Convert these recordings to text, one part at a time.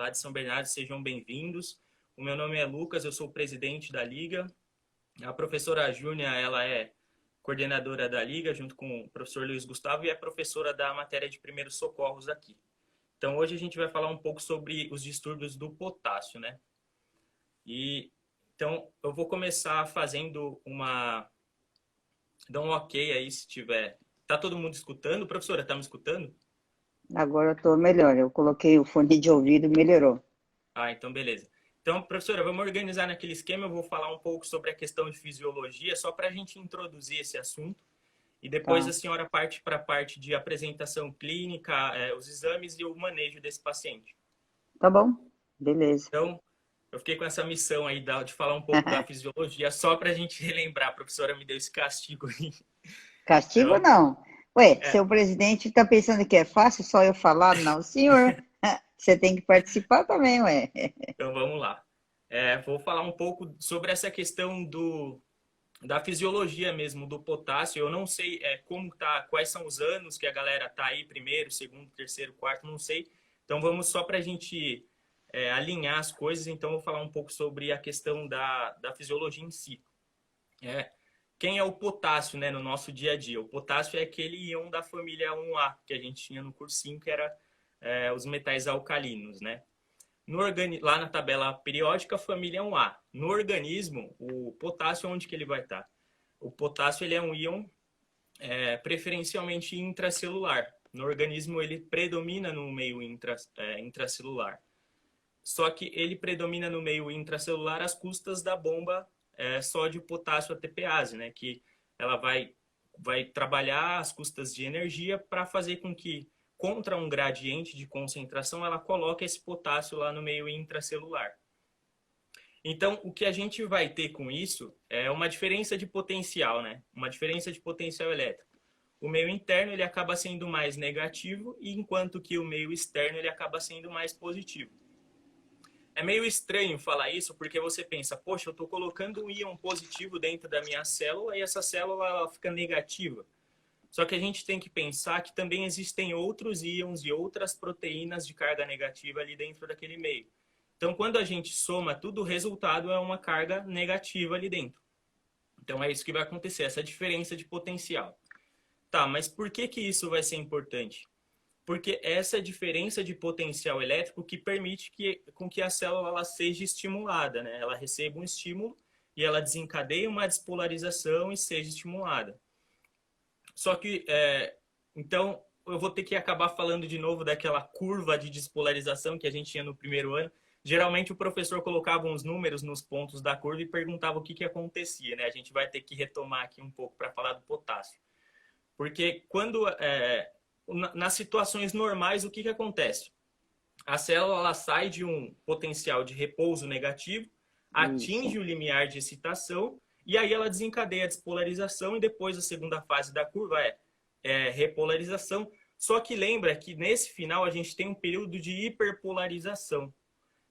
lá de São Bernardo, sejam bem-vindos. O meu nome é Lucas, eu sou o presidente da Liga. A professora Júnia, ela é coordenadora da Liga, junto com o professor Luiz Gustavo, e é professora da matéria de primeiros socorros aqui. Então, hoje a gente vai falar um pouco sobre os distúrbios do potássio, né? Então, eu vou começar fazendo Dá um ok aí se tiver. Tá todo mundo escutando? Professora, tá me escutando? Agora eu estou melhor. Eu coloquei o fone de ouvido e melhorou. Ah, então beleza. Então, professora, vamos organizar naquele esquema. Eu vou falar um pouco sobre a questão de fisiologia, só para a gente introduzir esse assunto. E depois Tá, a senhora parte para a parte de apresentação clínica, os exames e o manejo desse paciente. tá bom? Beleza. Então, eu fiquei com essa missão aí de falar um pouco da fisiologia, só para a gente relembrar. A professora me deu esse castigo aí. Castigo Então, não. Ué, é, seu presidente está pensando que é fácil só eu falar? Não, senhor. Você tem que participar também, ué. então vamos lá. Vou falar um pouco sobre essa questão da fisiologia mesmo do potássio. Eu não sei como tá, quais são os anos que a galera tá aí, primeiro, segundo, terceiro, quarto, não sei. Então vamos só para a gente alinhar as coisas. Então vou falar um pouco sobre a questão da fisiologia em si. É, quem é o potássio, né, no nosso dia a dia? O potássio é aquele íon da família 1A que a gente tinha no cursinho, que era os metais alcalinos, né? Lá na tabela periódica, família 1A. No organismo, o potássio, onde que ele vai estar? O potássio ele é um íon preferencialmente intracelular. No organismo, ele predomina no meio intracelular. Só que ele predomina no meio intracelular às custas da bomba sódio-potássio ATPase, né? Que ela vai trabalhar às custas de energia para fazer com que, contra um gradiente de concentração, ela coloque esse potássio lá no meio intracelular. Então, o que a gente vai ter com isso é uma diferença de potencial, né? Uma diferença de potencial elétrico. O meio interno ele acaba sendo mais negativo, e enquanto que o meio externo ele acaba sendo mais positivo. É meio estranho falar isso, porque você pensa, poxa, eu estou colocando um íon positivo dentro da minha célula e essa célula ela fica negativa. Só que a gente tem que pensar que também existem outros íons e outras proteínas de carga negativa ali dentro daquele meio. Então, quando a gente soma tudo, o resultado é uma carga negativa ali dentro. Então, é isso que vai acontecer, essa diferença de potencial. Tá, mas por que que isso vai ser importante? Porque essa diferença de potencial elétrico que permite com que a célula ela seja estimulada, né? Ela receba um estímulo e ela desencadeia uma despolarização e seja estimulada. Só que, então, eu vou ter que acabar falando de novo daquela curva de despolarização que a gente tinha no primeiro ano. Geralmente o professor colocava uns números nos pontos da curva e perguntava o que que acontecia, né? A gente vai ter que retomar aqui um pouco para falar do potássio. Porque nas situações normais, o que que acontece? A célula ela sai de um potencial de repouso negativo, Isso. atinge o limiar de excitação e aí ela desencadeia a despolarização e depois a segunda fase da curva é repolarização. Só que lembra que nesse final a gente tem um período de hiperpolarização.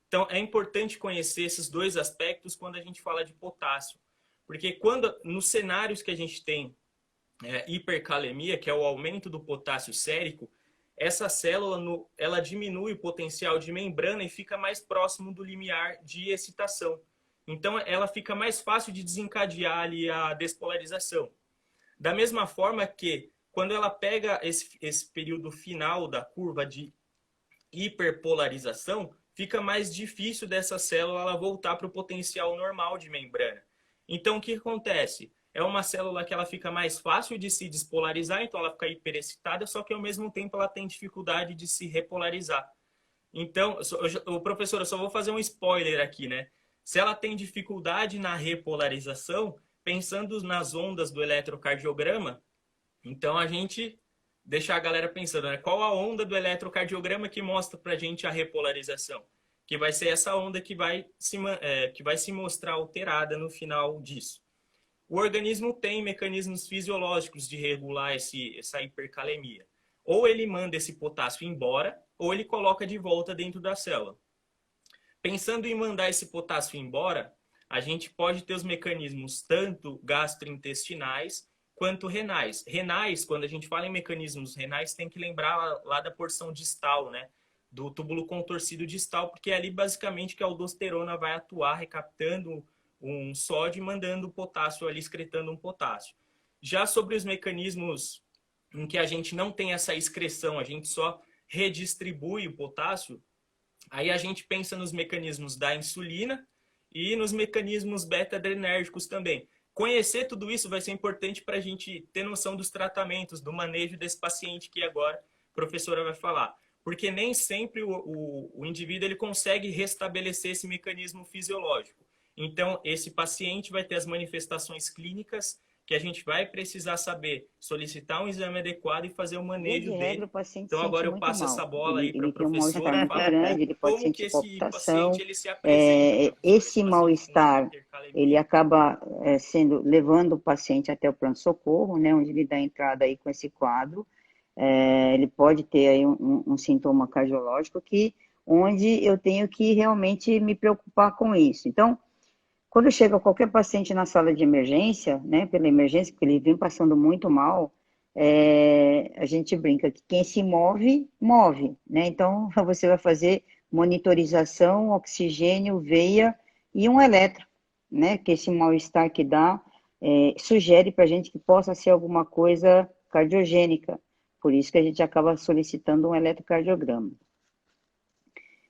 Então é importante conhecer esses dois aspectos quando a gente fala de potássio. Porque nos cenários que a gente tem hipercalemia, que é o aumento do potássio sérico, essa célula ela diminui o potencial de membrana e fica mais próximo do limiar de excitação. Então, ela fica mais fácil de desencadear ali a despolarização. Da mesma forma que, quando ela pega esse período final da curva de hiperpolarização, fica mais difícil dessa célula ela voltar para o potencial normal de membrana. Então, o que acontece? É uma célula que ela fica mais fácil de se despolarizar, então ela fica hiperexcitada, só que ao mesmo tempo ela tem dificuldade de se repolarizar. Então, o professor, eu só vou fazer um spoiler aqui, né? Se ela tem dificuldade na repolarização, pensando nas ondas do eletrocardiograma, então a gente deixa a galera pensando, né? Qual a onda do eletrocardiograma que mostra para a gente a repolarização? Que vai ser essa onda que vai se mostrar alterada no final disso. O organismo tem mecanismos fisiológicos de regular essa hipercalemia. Ou ele manda esse potássio embora, ou ele coloca de volta dentro da célula. Pensando em mandar esse potássio embora, a gente pode ter os mecanismos tanto gastrointestinais quanto renais. Renais, quando a gente fala em mecanismos renais, tem que lembrar lá da porção distal, né? do túbulo contorcido distal, porque é ali basicamente que a aldosterona vai atuar recaptando um sódio e mandando o potássio ali, excretando um potássio. Já sobre os mecanismos em que a gente não tem essa excreção, a gente só redistribui o potássio, aí a gente pensa nos mecanismos da insulina e nos mecanismos beta-adrenérgicos também. Conhecer tudo isso vai ser importante para a gente ter noção dos tratamentos, do manejo desse paciente que agora a professora vai falar. Porque nem sempre o indivíduo ele consegue restabelecer esse mecanismo fisiológico. Então, esse paciente vai ter as manifestações clínicas que a gente vai precisar saber solicitar um exame adequado e fazer o Via de manejo regra, dele. o paciente Então, sente agora eu muito passo essa mal. bola aí para a Ele tem um mal-estar professora, muito fala um grande, pouco ele pode como que sentir esse paciente palpitação. ele se apresenta, professora, esse Esse paciente com mal-estar, ele hipercalemia. acaba levando o paciente até o pronto-socorro, né, onde ele dá entrada aí com esse quadro. Ele pode ter aí um sintoma cardiológico onde eu tenho que realmente me preocupar com isso. Então, quando chega qualquer paciente na sala de emergência, né, pela emergência, porque ele vem passando muito mal, a gente brinca que quem se move, move, né? Então, você vai fazer monitorização, oxigênio, veia e um eletro, né? Que esse mal-estar que dá, sugere para a gente que possa ser alguma coisa cardiogênica. Por isso que a gente acaba solicitando um eletrocardiograma.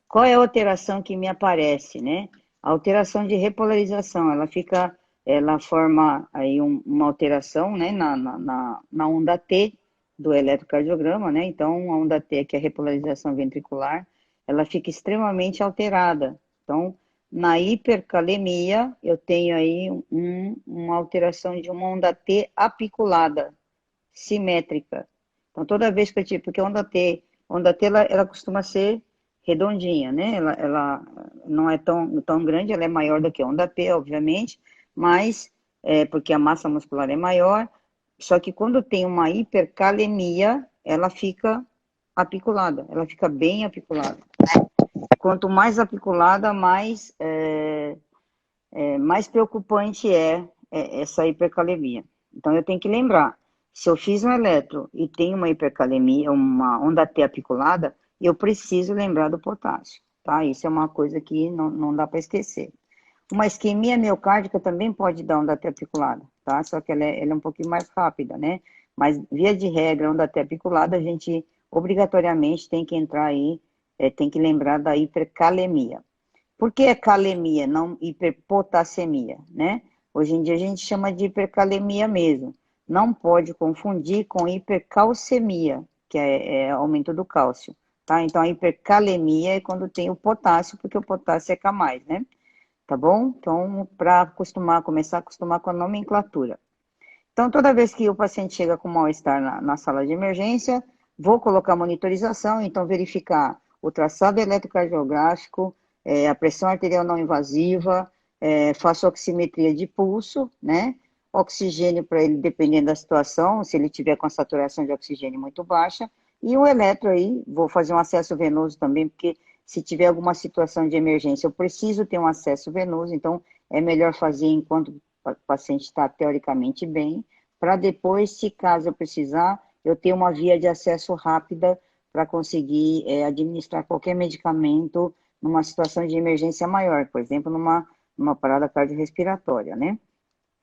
Qual é a alteração que me aparece, né? A alteração de repolarização, ela forma aí uma alteração, né, na onda T do eletrocardiograma, né? Então, a onda T, que é a repolarização ventricular, ela fica extremamente alterada. Então, na hipercalemia, eu tenho aí uma alteração de uma onda T apiculada, simétrica. Então, toda vez que eu tive, porque a onda T ela costuma ser redondinha, né? Ela não é tão grande, ela é maior do que a onda P, obviamente, mas porque a massa muscular é maior, só que quando tem uma hipercalemia, ela fica apiculada, ela fica bem apiculada. Quanto mais apiculada, mais preocupante essa hipercalemia. Então, eu tenho que lembrar, se eu fiz um eletro e tenho uma hipercalemia, uma onda T apiculada, eu preciso lembrar do potássio, tá? Isso é uma coisa que não dá para esquecer. Uma isquemia miocárdica também pode dar onda T apiculada, tá? Só que ela é um pouquinho mais rápida, né? Mas, via de regra, onda T apiculada, a gente obrigatoriamente tem que entrar aí, tem que lembrar da hipercalemia. Por que é calemia, não hiperpotassemia, né? Hoje em dia a gente chama de hipercalemia mesmo. Não pode confundir com hipercalcemia, que é aumento do cálcio, tá? Então, a hipercalemia é quando tem o potássio, porque o potássio é K+, né? Tá bom? Então, para começar a acostumar com a nomenclatura. Então, toda vez que o paciente chega com mal-estar na sala de emergência, vou colocar monitorização, então verificar o traçado eletrocardiográfico, a pressão arterial não invasiva, faço oximetria de pulso, né? Oxigênio para ele, dependendo da situação, se ele tiver com a saturação de oxigênio muito baixa, e o eletro aí, vou fazer um acesso venoso também, porque se tiver alguma situação de emergência, eu preciso ter um acesso venoso, então é melhor fazer enquanto o paciente está teoricamente bem, para depois, se caso eu precisar, eu ter uma via de acesso rápida para conseguir administrar qualquer medicamento numa situação de emergência maior, por exemplo, numa parada cardiorrespiratória, né?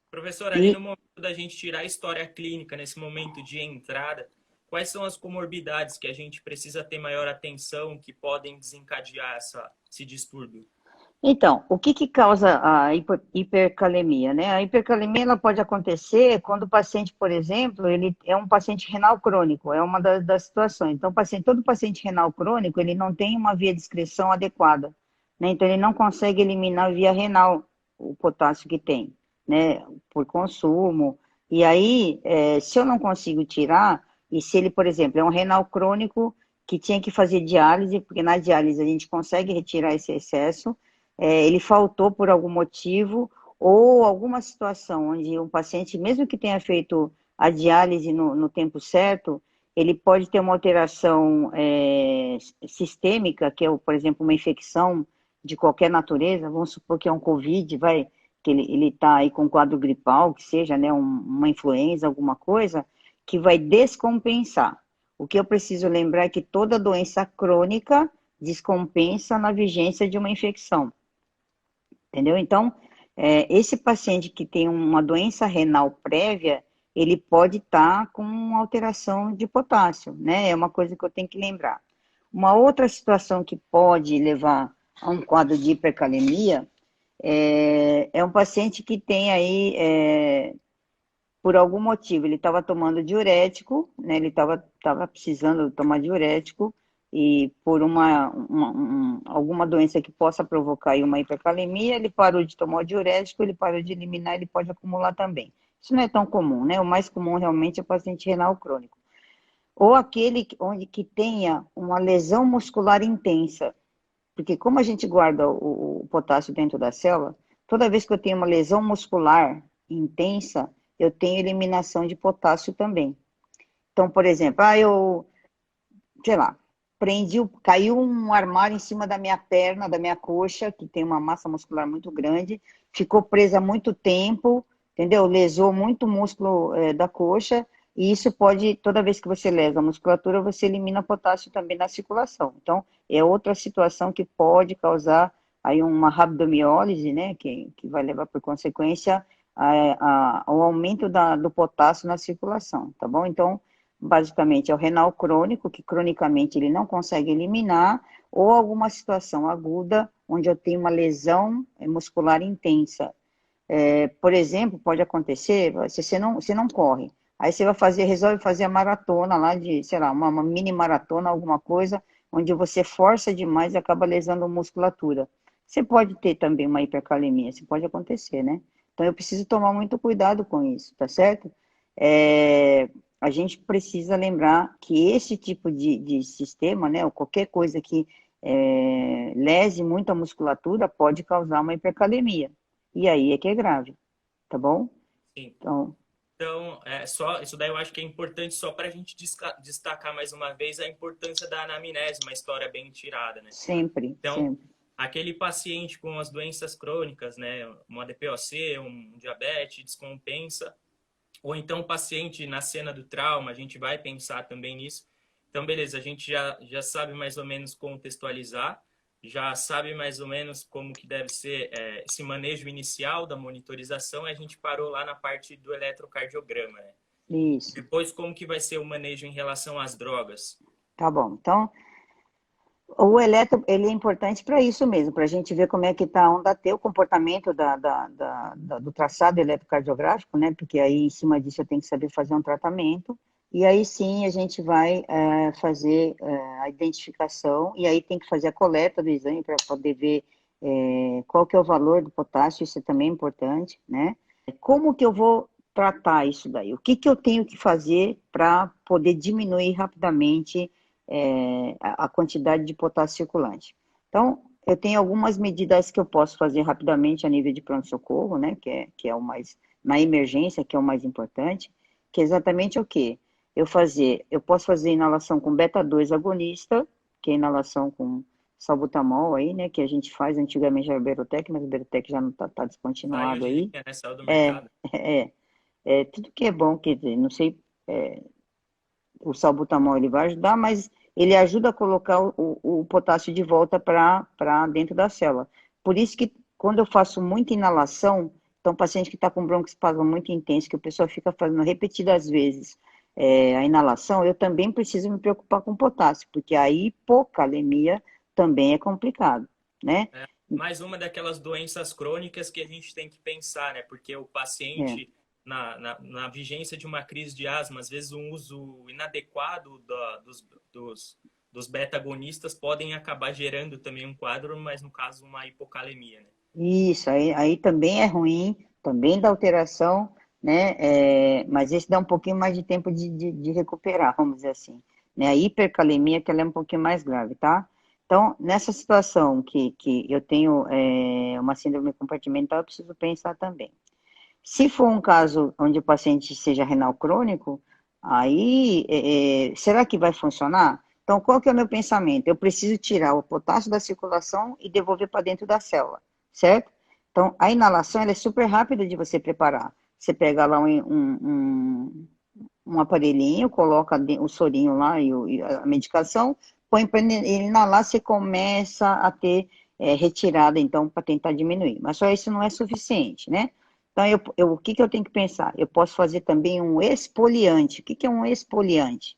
Professor, ali E no momento da gente tirar a história clínica, nesse momento de entrada, quais são as comorbidades que a gente precisa ter maior atenção que podem desencadear esse distúrbio? Então, o que causa a hipercalemia, né? A hipercalemia ela pode acontecer quando o paciente, por exemplo, ele é um paciente renal crônico, é uma das situações. Então, todo paciente renal crônico, ele não tem uma via de excreção adequada, né? Então, ele não consegue eliminar via renal o potássio que tem, né? Por consumo. E aí, se eu não consigo tirar, e se ele, por exemplo, é um renal crônico que tinha que fazer diálise, porque na diálise a gente consegue retirar esse excesso, ele faltou por algum motivo, ou alguma situação onde um paciente, mesmo que tenha feito a diálise no tempo certo, ele pode ter uma alteração sistêmica, que é, por exemplo, uma infecção de qualquer natureza, vamos supor que é um Covid, que ele está aí com um quadro gripal, que seja, né, uma influenza, alguma coisa, que vai descompensar. O que eu preciso lembrar é que toda doença crônica descompensa na vigência de uma infecção, entendeu? Então, esse paciente que tem uma doença renal prévia, ele pode estar com alteração de potássio, né? É uma coisa que eu tenho que lembrar. Uma outra situação que pode levar a um quadro de hipercalemia é um paciente que tem aí, por algum motivo, ele estava tomando diurético, né? Ele estava precisando tomar diurético, e por alguma doença que possa provocar aí uma hipercalemia, ele parou de tomar o diurético, ele parou de eliminar, ele pode acumular também. Isso não é tão comum, né? O mais comum realmente é o paciente renal crônico. Ou aquele que tenha uma lesão muscular intensa, porque como a gente guarda o potássio dentro da célula, toda vez que eu tenho uma lesão muscular intensa, eu tenho eliminação de potássio também. Então, por exemplo, sei lá, caiu um armário em cima da minha perna, da minha coxa, que tem uma massa muscular muito grande, ficou presa muito tempo, entendeu? Lesou muito o músculo da coxa, e isso pode, toda vez que você lesa a musculatura, você elimina potássio também na circulação. Então, é outra situação que pode causar aí uma rabdomiólise, né, que vai levar por consequência ao aumento do potássio na circulação, tá bom? Então, basicamente é o renal crônico, que cronicamente ele não consegue eliminar, ou alguma situação aguda, onde eu tenho uma lesão muscular intensa. Por exemplo, pode acontecer, se você não corre, aí você resolve fazer a maratona lá de, sei lá, uma mini maratona, alguma coisa, onde você força demais e acaba lesando a musculatura. Você pode ter também uma hipercalemia, isso pode acontecer, né? Então eu preciso tomar muito cuidado com isso, tá certo? A gente precisa lembrar que esse tipo de sistema, né, ou qualquer coisa que lese muito a musculatura, pode causar uma hipercalemia. E aí é que é grave, tá bom? Sim. Então, Só isso daí eu acho que é importante só para a gente destacar mais uma vez a importância da anamnese, uma história bem tirada, né? sempre, Então, sempre. aquele paciente com as doenças crônicas, né, uma DPOC, um diabetes, descompensa, ou então o paciente na cena do trauma, a gente vai pensar também nisso. Então, beleza, a gente já sabe mais ou menos contextualizar, já sabe mais ou menos como que deve ser esse manejo inicial da monitorização, e a gente parou lá na parte do eletrocardiograma, né? Isso, Depois, como que vai ser o manejo em relação às drogas? tá bom. Então, o eletro, ele é importante para isso mesmo, para a gente ver como é que está a onda T, o comportamento do traçado eletrocardiográfico, né? Porque aí, em cima disso, eu tenho que saber fazer um tratamento. E aí, sim, a gente vai fazer a identificação, e aí tem que fazer a coleta do exame para poder ver qual que é o valor do potássio, isso é também importante, né? Como que eu vou tratar isso daí? O que que eu tenho que fazer para poder diminuir rapidamente a quantidade de potássio circulante? Então, eu tenho algumas medidas que eu posso fazer rapidamente a nível de pronto-socorro, né? Que é o mais, na emergência, que é o mais importante, que é exatamente o quê? Eu posso fazer inalação com beta-2 agonista, que é inalação com salbutamol aí, né? Que a gente faz antigamente a Berotec, mas a Berotec já não está Saiu descontinuado de aí. linha, né? Saiu do É, mercado. é, tudo que é bom, quer dizer, não sei, o salbutamol ele vai ajudar, mas ele ajuda a colocar o potássio de volta para dentro da célula. Por isso que quando eu faço muita inalação, então paciente que está com broncoespasmo muito intenso, que a pessoa fica fazendo repetidas vezes a inalação, eu também preciso me preocupar com potássio, porque a hipocalemia também é complicado, né? Mais uma daquelas doenças crônicas que a gente tem que pensar, né? Porque o É. paciente, na vigência de uma crise de asma, às vezes um uso inadequado dos beta-agonistas podem acabar gerando também um quadro, mas no caso uma hipocalemia, né? Isso, aí também é ruim, também dá alteração, né? Mas esse dá um pouquinho mais de tempo de recuperar, vamos dizer assim. Né? A hipercalemia, que ela é um pouquinho mais grave, tá? Então, nessa situação que eu tenho uma síndrome compartimental, eu preciso pensar também. Se for um caso onde o paciente seja renal crônico, aí será que vai funcionar? Então, qual que é o meu pensamento? Eu preciso tirar o potássio da circulação e devolver para dentro da célula, certo? Então, a inalação ela é super rápida de você preparar. Você pega lá um aparelhinho, coloca o sorinho lá e a medicação, põe para ele inalar, você começa a ter retirada, então, para tentar diminuir. Mas só isso não é suficiente, né? Então, o que que eu tenho que pensar? Eu posso fazer também um exfoliante. O que que é um exfoliante?